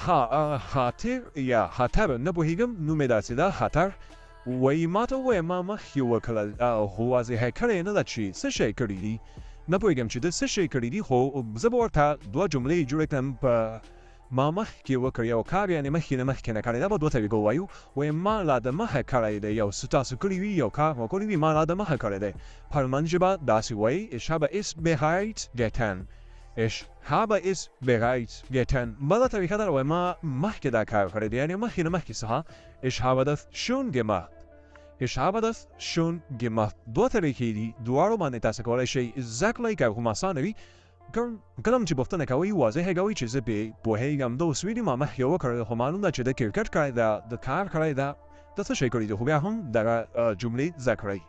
خاطر یا خطر نه پوهیږم نومې داسې ده خطر وایي ما ته ووایه ما مخکې وکړل خو واضحه کړې نه ده چې څه شی کړي دي نه پوهیږم چې ده څه شی کړي دي خو زه به ورته دوه جملې جوړې کړم په ما مخکې وکړ یو کار یعنې مخکې نه مخکې نه کړی دا به دوه طریقو ووایو وایي ما لا د مخه کړی دی یو څه تاسو کړي وي یو کار مو کړی وي ما لا د مخه کړی دی په آلمان ژبه داسې وایي ich habe es bereits getan Ich habe es bereits getan. بله طریقه داره وایي ما مخکې دا کار کړی دی یعنې مخکې نه مخکې څخه ich habe das schon gemacht Ich habe das schon gemacht. دوه طریقې دي دواړو باندې تاسو کولی شئ زده کړئ که کوم اسانه وي کله چې پوښتنه کوئ واضحه کوئ چې زه پرې پوهېږم ده اوس ویلي ما مخکې وکړل خو معلوم ده چې د کرکټ کړی ده د کار کړی ده د څه شی کړي دي خو بیا هم دغه جملې زده کړئ